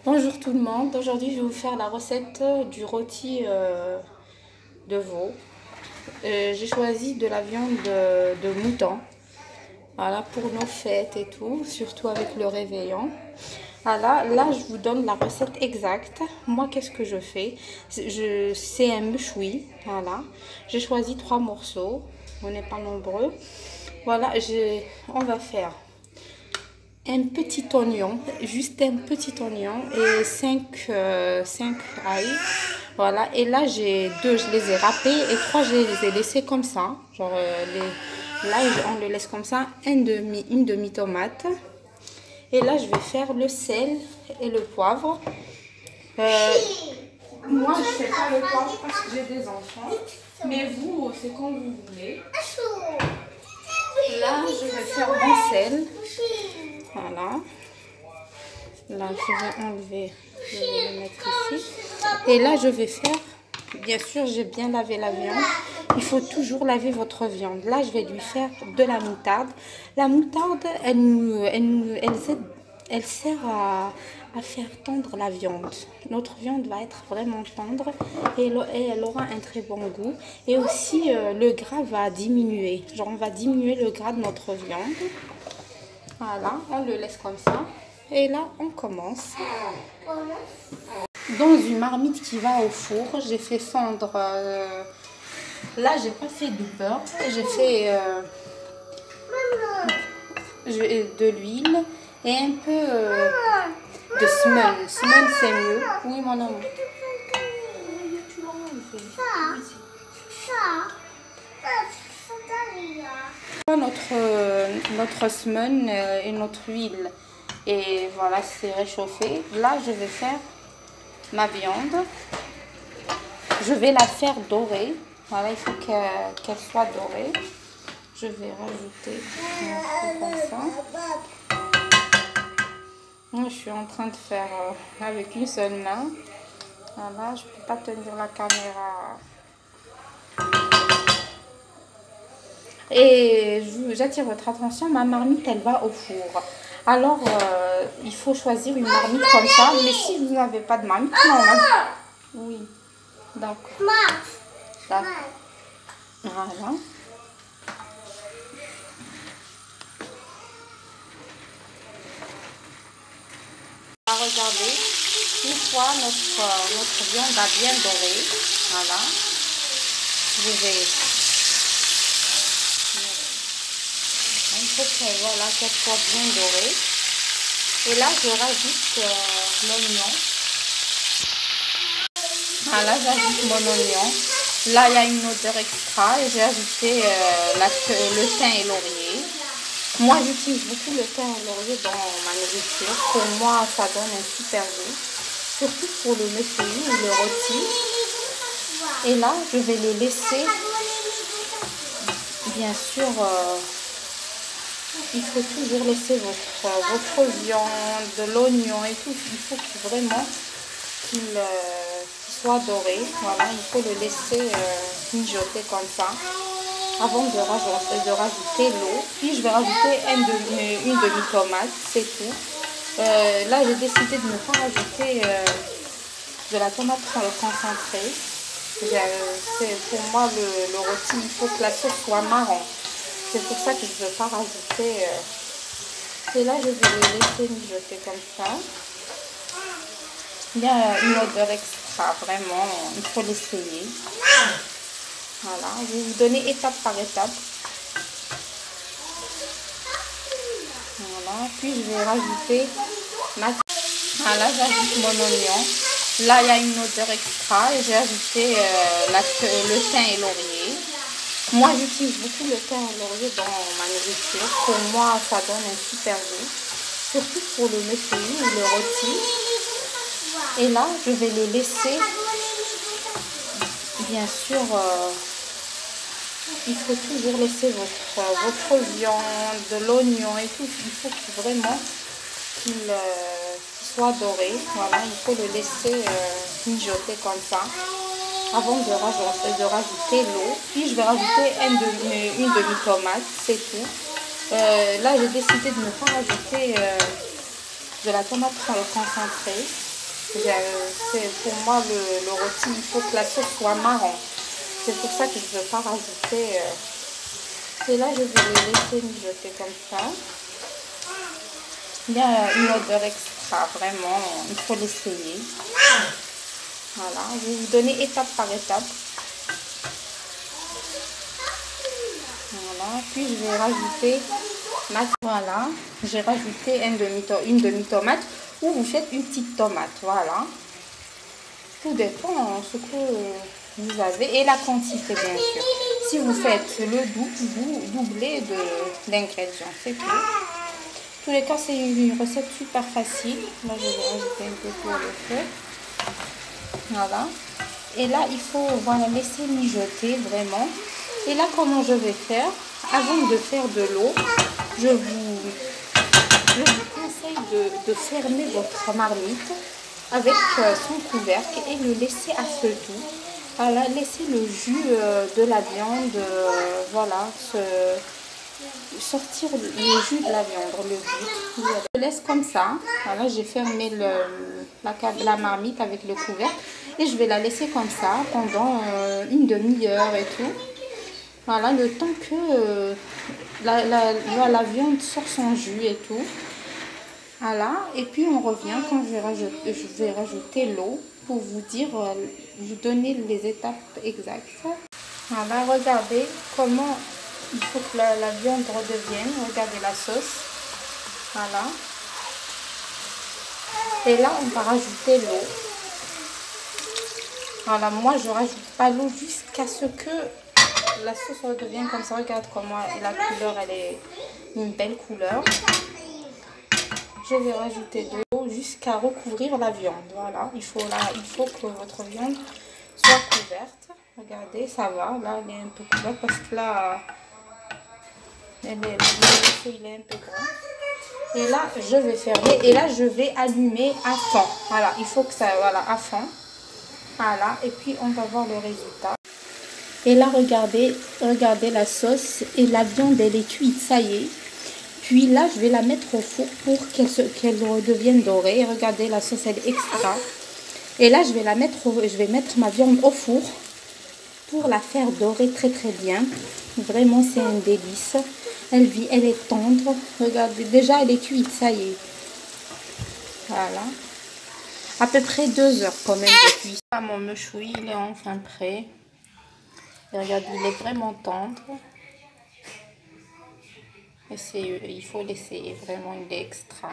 Bonjour tout le monde, aujourd'hui je vais vous faire la recette du rôti de veau. J'ai choisi de la viande de mouton, voilà, pour nos fêtes et tout, surtout avec le réveillon. Voilà, là je vous donne la recette exacte. Moi qu'est-ce que je fais? C'est un méchoui, voilà. J'ai choisi 3 morceaux, on n'est pas nombreux. Voilà, on va faire un petit oignon, juste un petit oignon et 5 ail. Voilà, et là j'ai deux, je les ai râpés et 3 je les ai laissés comme ça. Genre là on le laisse comme ça, une demi tomate. Et là je vais faire le sel et le poivre. Moi je fais pas le poivre parce que j'ai des enfants, mais vous c'est comme vous voulez. Là je vais faire mon sel. Voilà. Là, je vais enlever, je vais le mettre ici. Et là, je vais faire, bien sûr, j'ai bien lavé la viande. Il faut toujours laver votre viande. Là, je vais lui faire de la moutarde. La moutarde, elle sert à faire tendre la viande. Notre viande va être vraiment tendre et elle aura un très bon goût. Et aussi, le gras va diminuer. Genre, on va diminuer le gras de notre viande. Voilà, on le laisse comme ça. Et là, on commence. Dans une marmite qui va au four, j'ai fait fondre... là, j'ai pas fait du beurre. J'ai fait de l'huile et un peu de semoule. Semoule, c'est mieux. Oui, mon amour. Notre semoule et notre huile. Et voilà, c'est réchauffé. Là, je vais faire ma viande. Je vais la faire dorer. Voilà, il faut qu'elle soit dorée. Je vais rajouter un peu comme ça. Moi, je suis en train de faire avec une seule main. Voilà, je ne peux pas tenir la caméra. Et j'attire votre attention, ma marmite, elle va au four. Alors, il faut choisir une marmite comme ça. Mais si vous n'avez pas de marmite, non. Oui, d'accord. D'accord. Voilà. Regardez, une fois notre viande a bien doré, voilà, je vais, il faut qu'elle soit bien dorée. Et là, je rajoute l'oignon. Voilà, j'ajoute mon oignon. Là, il y a une odeur extra et j'ai ajouté le thym et laurier. Moi, j'utilise beaucoup le thym et laurier dans ma nourriture. Pour moi, ça donne un super goût. Surtout pour le méchoui ou le rôti. Et là, je vais le laisser. Bien sûr, il faut toujours laisser votre viande, l'oignon et tout. Il faut vraiment qu'il soit doré. Voilà, il faut le laisser mijoter comme ça avant de rajouter l'eau. Puis je vais rajouter une demi-tomate, c'est tout. Là, j'ai décidé de ne pas rajouter de la tomate concentrée. Pour moi, le rôti, il faut que la sauce soit marron. C'est pour ça que je ne veux pas rajouter. Et là, je vais le laisser mijoter comme ça. Il y a une odeur extra, vraiment, il faut l'essayer. Voilà, je vais vous donner étape par étape. Voilà, puis je vais rajouter Voilà, j'ajoute mon oignon. Là, il y a une odeur extra et j'ai ajouté le thym et laurier. Moi, j'utilise beaucoup le thym et laurier dans ma nourriture. Pour moi, ça donne un super goût. Surtout pour le méchoui ou le rôti. Et là, je vais le laisser. Bien sûr, il faut toujours laisser votre viande, l'oignon et tout. Il faut vraiment qu'il soit doré. Voilà, il faut le laisser mijoter comme ça avant de rajouter l'eau. Puis je vais rajouter une demi-tomate, c'est tout. Là, j'ai décidé de ne pas rajouter de la tomate concentrée. Pour moi, le rôti, il faut que la sauce soit marron. C'est pour ça que je ne veux pas rajouter. Et là, je vais les laisser mijoter comme ça. Il y a une odeur extra, vraiment, il faut l'essayer. Voilà, je vais vous donner étape par étape. Voilà, puis je vais rajouter voilà, j'ai rajouté une demi-tomate ou vous faites une petite tomate, voilà. Tout dépend ce que vous avez et la quantité bien sûr. Si vous faites le double, vous doublez d'ingrédients, c'est tout. En tous les cas, c'est une recette super facile. Là, je vais rajouter un peu pour le feu. Voilà. Et là, il faut voilà, laisser mijoter vraiment. Et là, comment je vais faire? Avant de faire de l'eau, je vous conseille de fermer votre marmite avec son couvercle et le laisser à feu doux. Voilà, laisser le jus de la viande, voilà, sortir le jus de la viande, le but. Je laisse comme ça. Voilà, j'ai fermé la marmite avec le couvercle et je vais la laisser comme ça pendant une demi-heure et tout. Voilà, le temps que la viande sort son jus et tout. Voilà, et puis on revient quand je vais rajouter l'eau pour vous dire, vous donner les étapes exactes. Voilà, regardez comment il faut que la viande redevienne. Regardez la sauce. Voilà. Et là, on va rajouter l'eau. Voilà, moi je rajoute pas l'eau jusqu'à ce que la sauce redevienne comme ça. Regarde comment la couleur, elle est une belle couleur. Je vais rajouter de l'eau jusqu'à recouvrir la viande. Voilà, il faut que votre viande soit couverte. Regardez, ça va. Là, elle est un peu couverte parce que là, il est un peu grand. Et là, je vais fermer. Et là, je vais allumer à fond. Voilà, il faut que ça, voilà, à fond. Voilà, et puis on va voir le résultat. Et là, regardez la sauce et la viande, elle est cuite, ça y est. Puis là, je vais la mettre au four pour qu'elle redevienne dorée. Regardez, la sauce, elle est extra. Et là, je vais mettre ma viande au four pour la faire dorer très très bien. Vraiment, c'est un délice. Elle est tendre. Regardez, déjà, elle est cuite, ça y est. Voilà. À peu près 2 heures quand même de cuisson. Mon méchoui, il est enfin prêt. Et regardez, il est vraiment tendre. Il faut l'essayer, vraiment, il est extra.